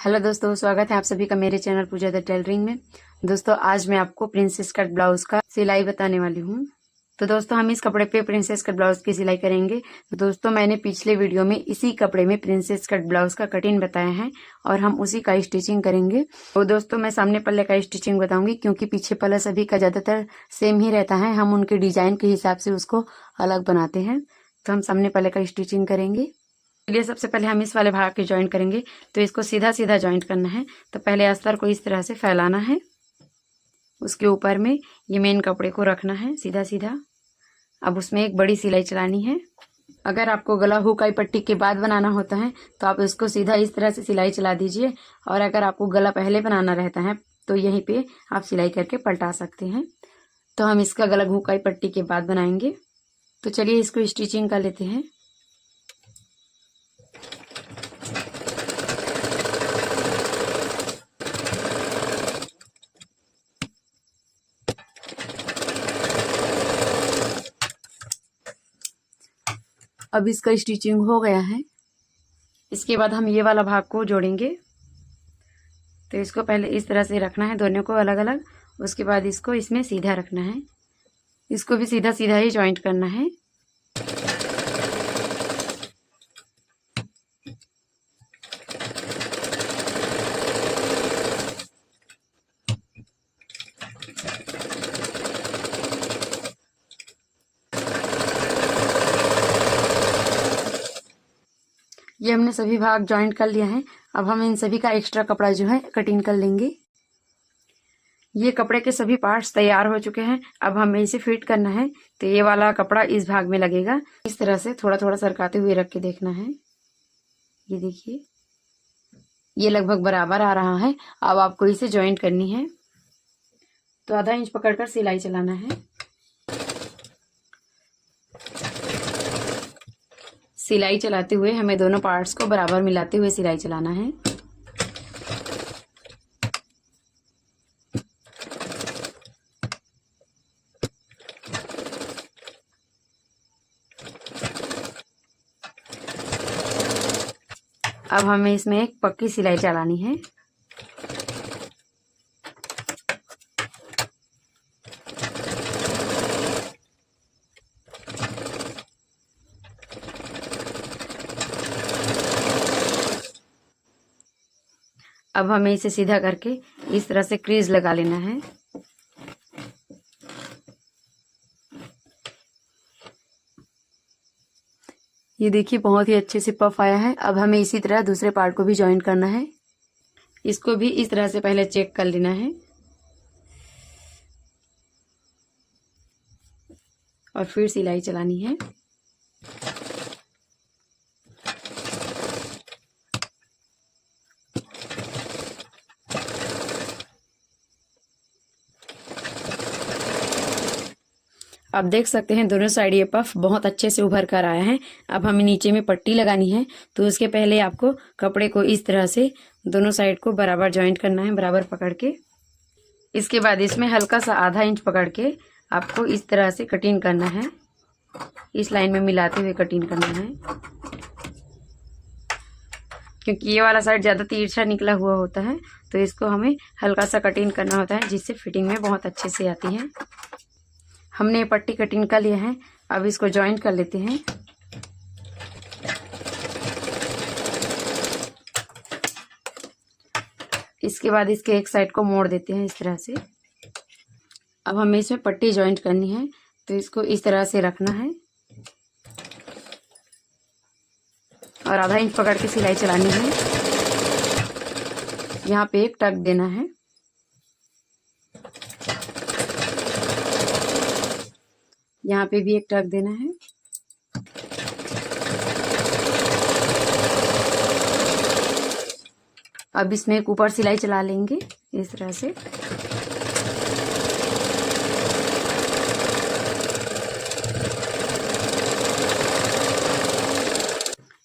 Hello दोस्तों, स्वागत है आप सभी का मेरे चैनल पूजा द टेलरिंग में। दोस्तों, आज मैं आपको प्रिंसेस कट ब्लाउज का सिलाई बताने वाली हूँ। तो दोस्तों, हम इस कपड़े पे प्रिंसेस कट ब्लाउज की सिलाई करेंगे। तो दोस्तों, मैंने पिछले वीडियो में इसी कपड़े में प्रिंसेस कट ब्लाउज का कटिंग बताया है और हम उसी का स्टिचिंग करेंगे। तो दोस्तों, मैं सामने पल्ले का स्टिचिंग बताऊंगी क्योंकि पीछे पल्ला सभी का ज्यादातर सेम ही रहता है। हम उनके डिजाइन के हिसाब से उसको अलग बनाते हैं। तो हम सामने पल्ले का स्टिचिंग करेंगे। चलिए, सबसे पहले हम इस वाले भाग के ज्वाइंट करेंगे। तो इसको सीधा सीधा ज्वाइंट करना है। तो पहले अस्तर को इस तरह से फैलाना है, उसके ऊपर में ये मेन कपड़े को रखना है सीधा सीधा। अब उसमें एक बड़ी सिलाई चलानी है। अगर आपको गला हुकाई पट्टी के बाद बनाना होता है तो आप इसको सीधा इस तरह से सिलाई चला दीजिए, और अगर आपको गला पहले बनाना रहता है तो यहीं पे आप सिलाई करके पलटा सकते हैं। तो हम इसका गला हुकाई पट्टी के बाद बनाएंगे। तो चलिए, इसको स्टिचिंग कर लेते हैं। अब इसका स्टिचिंग हो गया है। इसके बाद हम ये वाला भाग को जोड़ेंगे। तो इसको पहले इस तरह से रखना है, दोनों को अलग अलग। उसके बाद इसको इसमें सीधा रखना है। इसको भी सीधा सीधा ही जॉइंट करना है। ये हमने सभी भाग ज्वाइंट कर लिया है। अब हम इन सभी का एक्स्ट्रा कपड़ा जो है कटिंग कर लेंगे। ये कपड़े के सभी पार्ट्स तैयार हो चुके हैं। अब हमें इसे फिट करना है। तो ये वाला कपड़ा इस भाग में लगेगा। इस तरह से थोड़ा थोड़ा सरकाते हुए रख के देखना है। ये देखिए, ये लगभग बराबर आ रहा है। अब आपको इसे ज्वाइंट करनी है। तो आधा इंच पकड़कर सिलाई चलाना है। सिलाई चलाते हुए हमें दोनों पार्ट्स को बराबर मिलाते हुए सिलाई चलाना है। अब हमें इसमें एक पक्की सिलाई चलानी है। अब हमें इसे सीधा करके इस तरह से क्रीज लगा लेना है। ये देखिए, बहुत ही अच्छे से पफ आया है। अब हमें इसी तरह दूसरे पार्ट को भी ज्वाइंट करना है। इसको भी इस तरह से पहले चेक कर लेना है और फिर सिलाई चलानी है। आप देख सकते हैं दोनों साइड ये पफ बहुत अच्छे से उभर कर आया है। अब हमें नीचे में पट्टी लगानी है। तो उसके पहले आपको कपड़े को इस तरह से दोनों साइड को बराबर ज्वाइंट करना है, बराबर पकड़ के। इसके बाद इसमें हल्का सा आधा इंच पकड़ के आपको इस तरह से कटिंग करना है। इस लाइन में मिलाते हुए कटिंग करना है, क्योंकि ये वाला साइड ज़्यादा तिरछा निकला हुआ होता है। तो इसको हमें हल्का सा कटिंग करना होता है, जिससे फिटिंग में बहुत अच्छे से आती है। हमने ये पट्टी कटिंग कर लिया है। अब इसको ज्वाइंट कर लेते हैं। इसके बाद इसके एक साइड को मोड़ देते हैं इस तरह से। अब हमें इसमें पट्टी ज्वाइंट करनी है। तो इसको इस तरह से रखना है और आधा इंच पकड़ के सिलाई चलानी है। यहाँ पे एक टक देना है। यहाँ पे भी एक टक देना है। अब इसमें एक ऊपर सिलाई चला लेंगे इस तरह से।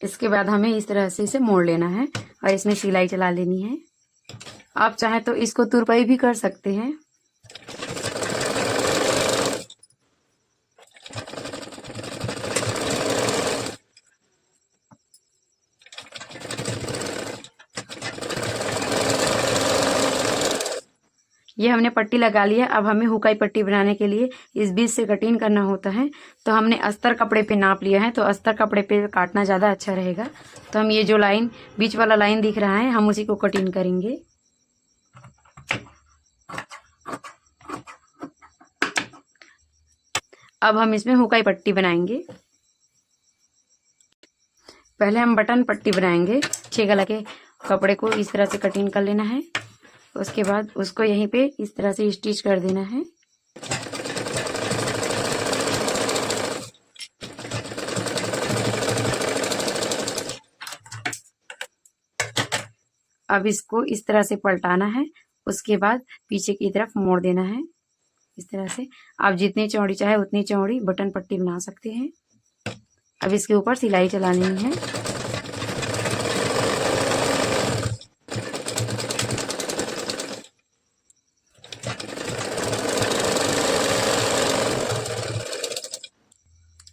इसके बाद हमें इस तरह से इसे मोड़ लेना है और इसमें सिलाई चला लेनी है। आप चाहे तो इसको तुरपाई भी कर सकते हैं। ये हमने पट्टी लगा ली है। अब हमें हुकाई पट्टी बनाने के लिए इस बीच से कटिंग करना होता है। तो हमने अस्तर कपड़े पे नाप लिया है, तो अस्तर कपड़े पे काटना ज़्यादा अच्छा रहेगा। तो हम ये जो लाइन बीच वाला लाइन दिख रहा है, हम उसी को कटिंग करेंगे। अब हम इसमें हुकाई पट्टी बनाएंगे। पहले हम बटन पट्टी बनाएंगे। 6 गला के कपड़े को इस तरह से कटिंग कर लेना है। उसके बाद उसको यहीं पे इस तरह से स्टिच कर देना है। अब इसको इस तरह से पलटाना है। उसके बाद पीछे की तरफ मोड़ देना है इस तरह से। आप जितनी चौड़ी चाहे उतनी चौड़ी बटन पट्टी बना सकते हैं। अब इसके ऊपर सिलाई चलानी है।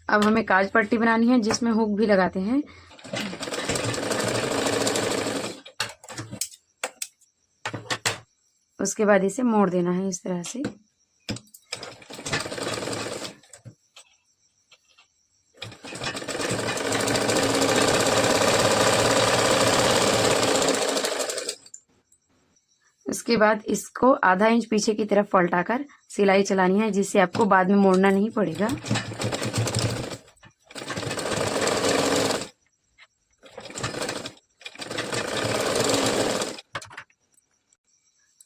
अब हमें काज पट्टी बनानी है जिसमें हुक भी लगाते हैं। उसके बाद इसे मोड़ देना है इस तरह से। उसके बाद इसको आधा इंच पीछे की तरफ पलटाकर सिलाई चलानी है, जिससे आपको बाद में मोड़ना नहीं पड़ेगा।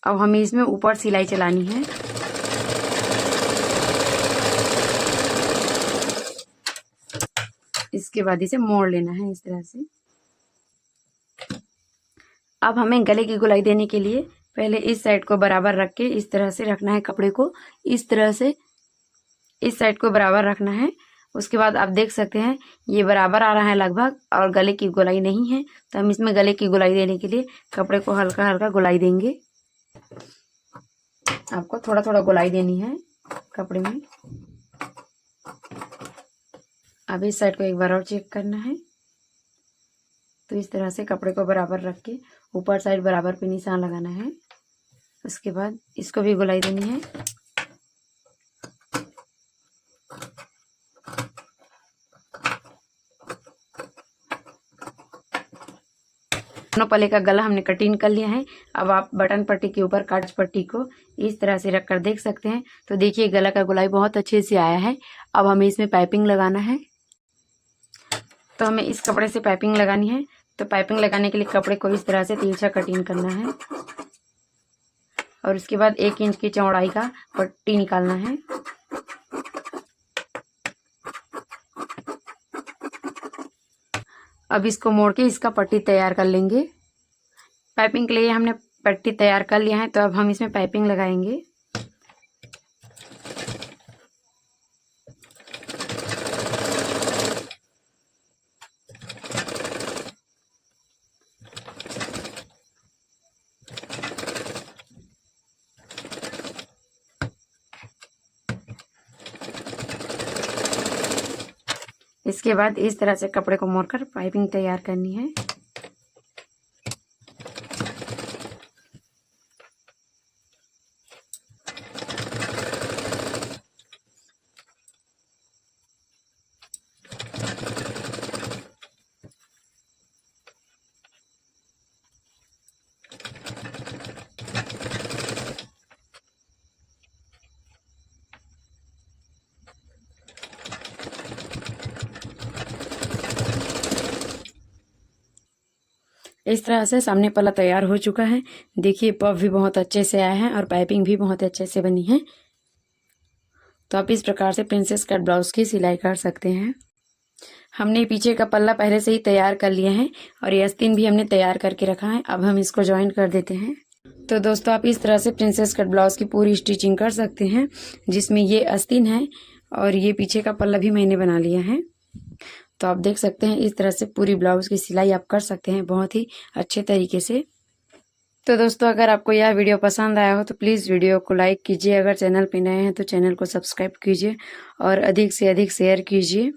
अब हमें इसमें ऊपर सिलाई चलानी है। इसके बाद इसे मोड़ लेना है इस तरह से। अब हमें गले की गोलाई देने के लिए पहले इस साइड को बराबर रख के इस तरह से रखना है। कपड़े को इस तरह से इस साइड को बराबर रखना है। उसके बाद आप देख सकते हैं ये बराबर आ रहा है लगभग, और गले की गोलाई नहीं है। तो हम इसमें गले की गोलाई देने के लिए कपड़े को हल्का हल्का गोलाई देंगे। आपको थोड़ा थोड़ा गोलाई देनी है कपड़े में। अब इस साइड को एक बार और चेक करना है। तो इस तरह से कपड़े को बराबर रख के ऊपर साइड बराबर पे निशान लगाना है। उसके बाद इसको भी गोलाई देनी है। दोनों पल्ले का गला हमने कटिंग कर लिया है। अब आप बटन पट्टी के ऊपर काज पट्टी को इस तरह से रखकर देख सकते हैं। तो देखिए गला का गोलाई बहुत अच्छे से आया है। अब हमें इसमें पाइपिंग लगाना है। तो हमें इस कपड़े से पाइपिंग लगानी है। तो पाइपिंग लगाने के लिए कपड़े को इस तरह से तिरछा कटिंग करना है, और उसके बाद 1 इंच की चौड़ाई का पट्टी निकालना है। अब इसको मोड़ के इसका पट्टी तैयार कर लेंगे। पाइपिंग के लिए हमने पट्टी तैयार कर लिया है। तो अब हम इसमें पाइपिंग लगाएंगे। इसके बाद इस तरह से कपड़े को मोड़कर पाइपिंग तैयार करनी है। इस तरह से सामने पल्ला तैयार हो चुका है। देखिए पफ भी बहुत अच्छे से आया है और पाइपिंग भी बहुत अच्छे से बनी है। तो आप इस प्रकार से प्रिंसेस कट ब्लाउज की सिलाई कर सकते हैं। हमने पीछे का पल्ला पहले से ही तैयार कर लिया है और ये आस्तीन भी हमने तैयार करके रखा है। अब हम इसको ज्वाइन कर देते हैं। तो दोस्तों आप इस तरह से प्रिंसेस कट ब्लाउज की पूरी स्टिचिंग कर सकते हैं, जिसमें ये आस्तीन है और ये पीछे का पल्ला भी मैंने बना लिया है। तो आप देख सकते हैं इस तरह से पूरी ब्लाउज की सिलाई आप कर सकते हैं बहुत ही अच्छे तरीके से। तो दोस्तों अगर आपको यह वीडियो पसंद आया हो तो प्लीज़ वीडियो को लाइक कीजिए। अगर चैनल पे नए हैं तो चैनल को सब्सक्राइब कीजिए और अधिक से अधिक शेयर कीजिए।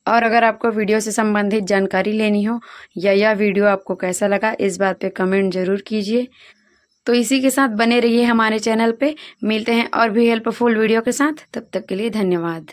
और अगर आपको वीडियो से संबंधित जानकारी लेनी हो या यह वीडियो आपको कैसा लगा इस बात पे कमेंट जरूर कीजिए। तो इसी के साथ बने रहिए हमारे चैनल पे। मिलते हैं और भी हेल्पफुल वीडियो के साथ, तब तक के लिए धन्यवाद।